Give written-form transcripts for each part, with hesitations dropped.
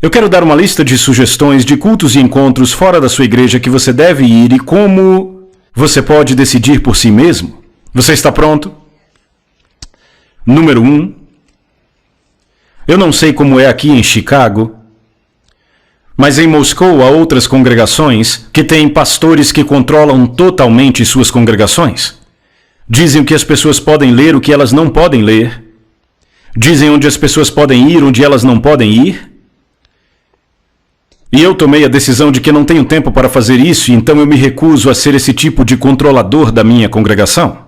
Eu quero dar uma lista de sugestões de cultos e encontros fora da sua igreja que você deve ir e como você pode decidir por si mesmo. Você está pronto? Número 1. Eu não sei como é aqui em Chicago, mas em Moscou há outras congregações que têm pastores que controlam totalmente suas congregações. Dizem que as pessoas podem ler o que elas não podem ler. Dizem onde as pessoas podem ir, onde elas não podem ir. E eu tomei a decisão de que não tenho tempo para fazer isso, e então eu me recuso a ser esse tipo de controlador da minha congregação.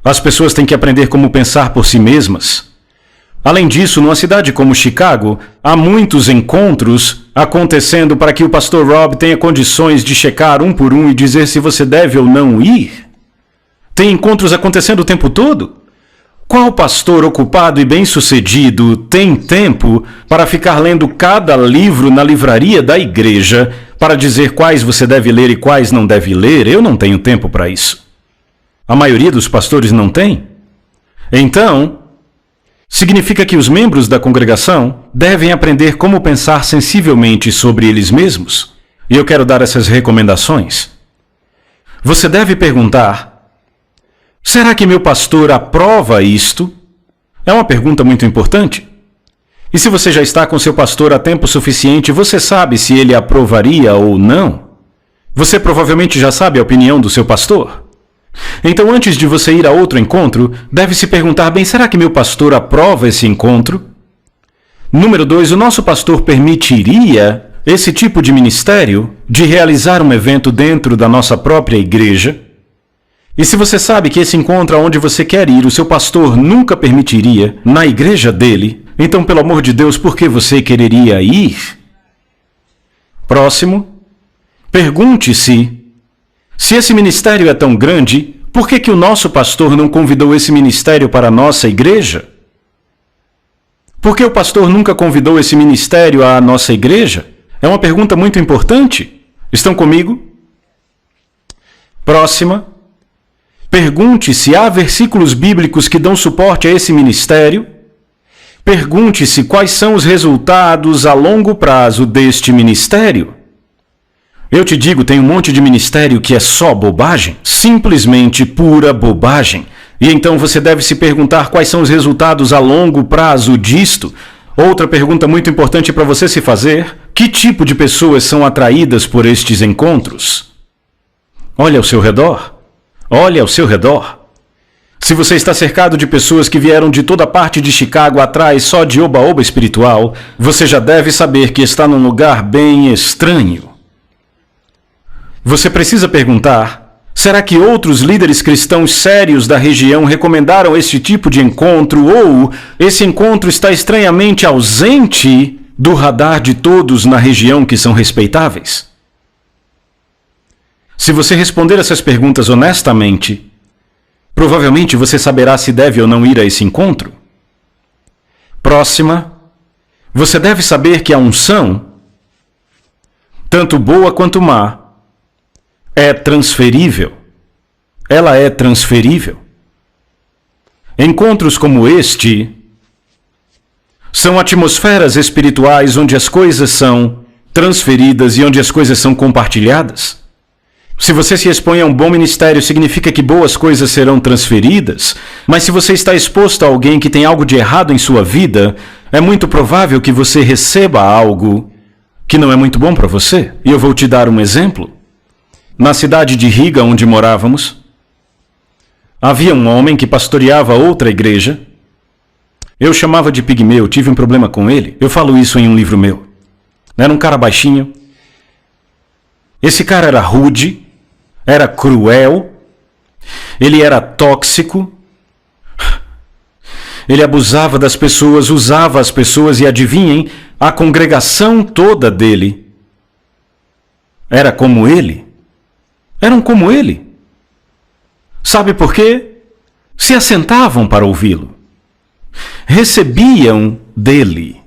As pessoas têm que aprender como pensar por si mesmas. Além disso, numa cidade como Chicago, há muitos encontros acontecendo para que o pastor Rob tenha condições de checar um por um e dizer se você deve ou não ir. Tem encontros acontecendo o tempo todo. Qual pastor ocupado e bem-sucedido tem tempo para ficar lendo cada livro na livraria da igreja para dizer quais você deve ler e quais não deve ler? Eu não tenho tempo para isso. A maioria dos pastores não tem. Então, significa que os membros da congregação devem aprender como pensar sensivelmente sobre eles mesmos. E eu quero dar essas recomendações. Você deve perguntar: será que meu pastor aprova isto? É uma pergunta muito importante. E se você já está com seu pastor há tempo suficiente, você sabe se ele aprovaria ou não? Você provavelmente já sabe a opinião do seu pastor. Então, antes de você ir a outro encontro, deve se perguntar: bem, será que meu pastor aprova esse encontro? Número 2, o nosso pastor permitiria esse tipo de ministério de realizar um evento dentro da nossa própria igreja? E se você sabe que esse encontro aonde você quer ir, o seu pastor nunca permitiria na igreja dele, então, pelo amor de Deus, por que você quereria ir? Próximo. Pergunte-se: se esse ministério é tão grande, por que o nosso pastor não convidou esse ministério para a nossa igreja? Por que o pastor nunca convidou esse ministério à nossa igreja? É uma pergunta muito importante. Estão comigo? Próxima. Pergunte se há versículos bíblicos que dão suporte a esse ministério. Pergunte-se quais são os resultados a longo prazo deste ministério. Eu te digo, tem um monte de ministério que é só bobagem, simplesmente pura bobagem. E então você deve se perguntar quais são os resultados a longo prazo disto. Outra pergunta muito importante para você se fazer: que tipo de pessoas são atraídas por estes encontros? Olha ao seu redor. Olhe ao seu redor. Se você está cercado de pessoas que vieram de toda parte de Chicago atrás só de oba-oba espiritual, você já deve saber que está num lugar bem estranho. Você precisa perguntar: será que outros líderes cristãos sérios da região recomendaram este tipo de encontro, ou esse encontro está estranhamente ausente do radar de todos na região que são respeitáveis? Se você responder essas perguntas honestamente, provavelmente você saberá se deve ou não ir a esse encontro. Próxima. Você deve saber que a unção, tanto boa quanto má, é transferível. Ela é transferível. Encontros como este são atmosferas espirituais onde as coisas são transferidas e onde as coisas são compartilhadas. Se você se expõe a um bom ministério, significa que boas coisas serão transferidas, mas se você está exposto a alguém que tem algo de errado em sua vida, é muito provável que você receba algo que não é muito bom para você. E eu vou te dar um exemplo. Na cidade de Riga, onde morávamos, havia um homem que pastoreava outra igreja. Eu chamava de pigmeu, tive um problema com ele. Eu falo isso em um livro meu. Era um cara baixinho. Esse cara era rude, era cruel, ele era tóxico, ele abusava das pessoas, usava as pessoas, e adivinhem, a congregação toda dele era como ele. Eram como ele. Sabe por quê? Se assentavam para ouvi-lo. Recebiam dele.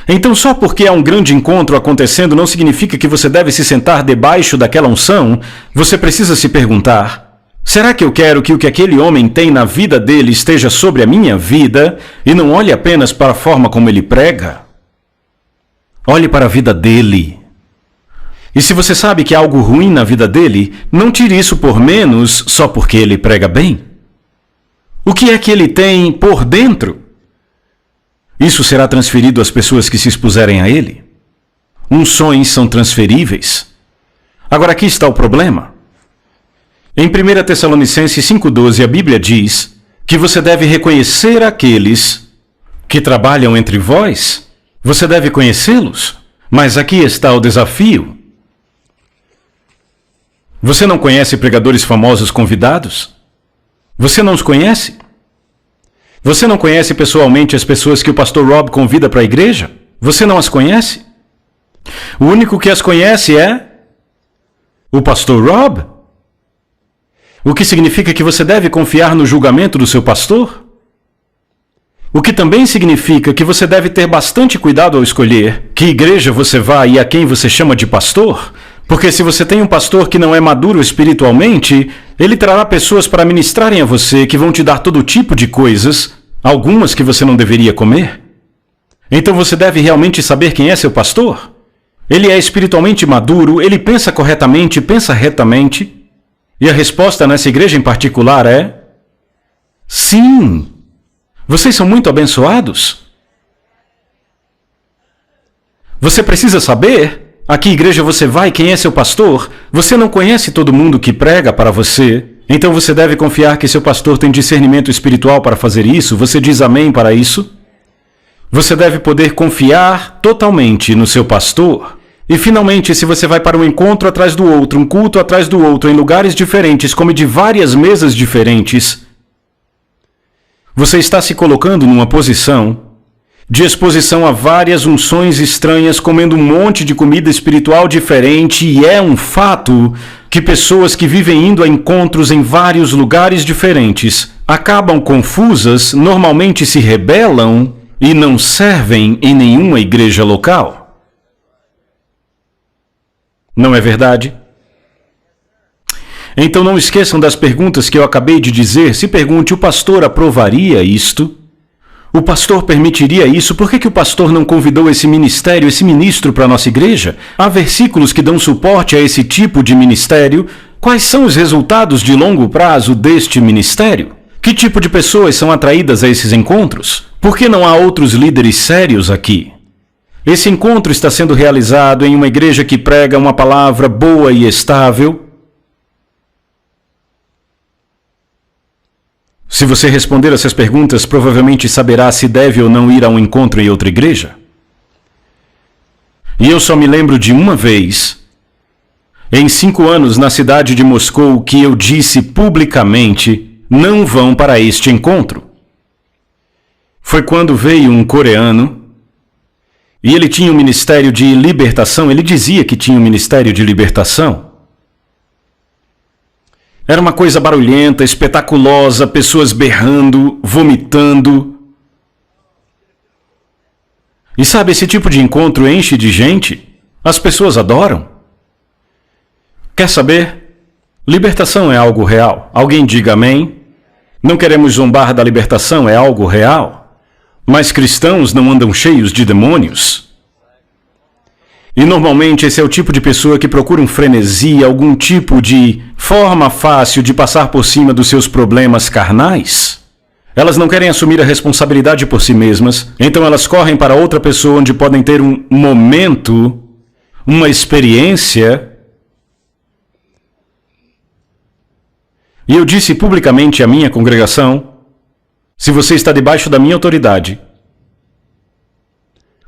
Então, só porque há um grande encontro acontecendo não significa que você deve se sentar debaixo daquela unção. Você precisa se perguntar: será que eu quero que o que aquele homem tem na vida dele esteja sobre a minha vida e não olhe apenas para a forma como ele prega? Olhe para a vida dele. E se você sabe que há algo ruim na vida dele, não tire isso por menos só porque ele prega bem. O que é que ele tem por dentro? Isso será transferido às pessoas que se expuserem a ele. Unções são transferíveis. Agora aqui está o problema. Em 1 Tessalonicenses 5,12 a Bíblia diz que você deve reconhecer aqueles que trabalham entre vós. Você deve conhecê-los. Mas aqui está o desafio. Você não conhece pregadores famosos convidados? Você não os conhece? Você não conhece pessoalmente as pessoas que o pastor Rob convida para a igreja? Você não as conhece? O único que as conhece é o pastor Rob. O que significa que você deve confiar no julgamento do seu pastor? O que também significa que você deve ter bastante cuidado ao escolher que igreja você vai e a quem você chama de pastor, porque se você tem um pastor que não é maduro espiritualmente, ele trará pessoas para ministrarem a você que vão te dar todo tipo de coisas, algumas que você não deveria comer. Então você deve realmente saber quem é seu pastor. Ele é espiritualmente maduro, ele pensa corretamente, pensa retamente. E a resposta nessa igreja em particular é: sim. Vocês são muito abençoados. Você precisa saber a que igreja você vai, quem é seu pastor. Você não conhece todo mundo que prega para você. Então você deve confiar que seu pastor tem discernimento espiritual para fazer isso. Você diz amém para isso? Você deve poder confiar totalmente no seu pastor. E finalmente, se você vai para um encontro atrás do outro, um culto atrás do outro, em lugares diferentes, come de várias mesas diferentes, você está se colocando numa posição de exposição a várias unções estranhas, comendo um monte de comida espiritual diferente, e é um fato que pessoas que vivem indo a encontros em vários lugares diferentes acabam confusas, normalmente se rebelam e não servem em nenhuma igreja local. Não é verdade? Então não esqueçam das perguntas que eu acabei de dizer. Se pergunte: o pastor aprovaria isto? O pastor permitiria isso? Por que o pastor não convidou esse ministério, esse ministro para a nossa igreja? Há versículos que dão suporte a esse tipo de ministério. Quais são os resultados de longo prazo deste ministério? Que tipo de pessoas são atraídas a esses encontros? Por que não há outros líderes sérios aqui? Esse encontro está sendo realizado em uma igreja que prega uma palavra boa e estável. Se você responder essas perguntas, provavelmente saberá se deve ou não ir a um encontro em outra igreja. E eu só me lembro de uma vez, em 5 anos na cidade de Moscou, que eu disse publicamente: não vão para este encontro. Foi quando veio um coreano, e ele tinha um ministério de libertação. Ele dizia que tinha um ministério de libertação. Era uma coisa barulhenta, espetaculosa, pessoas berrando, vomitando. E sabe, esse tipo de encontro enche de gente. As pessoas adoram. Quer saber? Libertação é algo real. Alguém diga amém. Não queremos zombar da libertação, é algo real. Mas cristãos não andam cheios de demônios. E normalmente esse é o tipo de pessoa que procura um frenesi, algum tipo de forma fácil de passar por cima dos seus problemas carnais. Elas não querem assumir a responsabilidade por si mesmas, então elas correm para outra pessoa onde podem ter um momento, uma experiência. E eu disse publicamente à minha congregação: se você está debaixo da minha autoridade,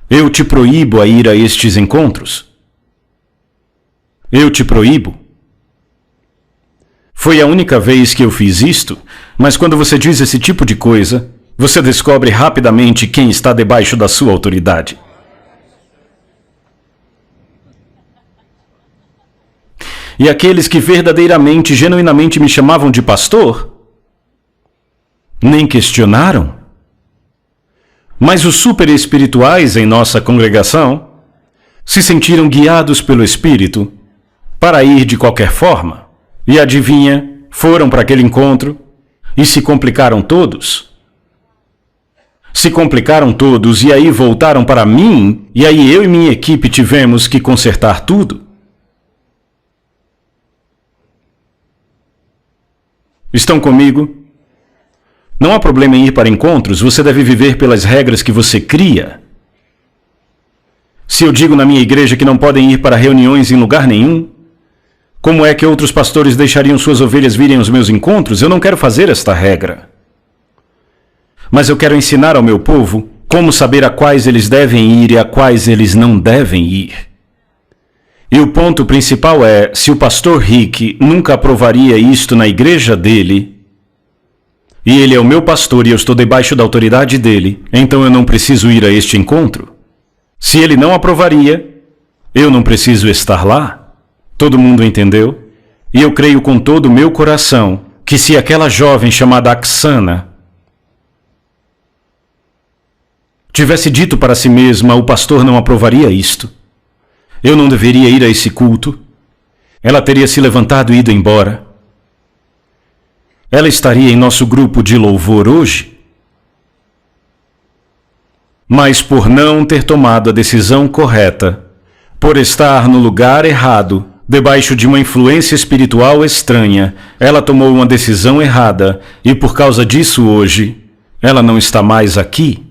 eu te proíbo a ir a estes encontros. Eu te proíbo. Foi a única vez que eu fiz isto, mas quando você diz esse tipo de coisa, você descobre rapidamente quem está debaixo da sua autoridade. E aqueles que verdadeiramente, genuinamente me chamavam de pastor, nem questionaram. Mas os super espirituais em nossa congregação se sentiram guiados pelo Espírito para ir de qualquer forma. E adivinha, foram para aquele encontro e se complicaram todos. Se complicaram todos e aí voltaram para mim, e aí eu e minha equipe tivemos que consertar tudo. Estão comigo? Não há problema em ir para encontros, você deve viver pelas regras que você cria. Se eu digo na minha igreja que não podem ir para reuniões em lugar nenhum, como é que outros pastores deixariam suas ovelhas virem aos meus encontros? Eu não quero fazer esta regra. Mas eu quero ensinar ao meu povo como saber a quais eles devem ir e a quais eles não devem ir. E o ponto principal é, se o pastor Rick nunca aprovaria isto na igreja dele, e ele é o meu pastor e eu estou debaixo da autoridade dele, então eu não preciso ir a este encontro. Se ele não aprovaria, eu não preciso estar lá. Todo mundo entendeu? E eu creio com todo o meu coração que se aquela jovem chamada Oksana tivesse dito para si mesma, o pastor não aprovaria isto, eu não deveria ir a esse culto, ela teria se levantado e ido embora. Ela estaria em nosso grupo de louvor hoje. Mas por não ter tomado a decisão correta, por estar no lugar errado, debaixo de uma influência espiritual estranha, ela tomou uma decisão errada e por causa disso hoje, ela não está mais aqui.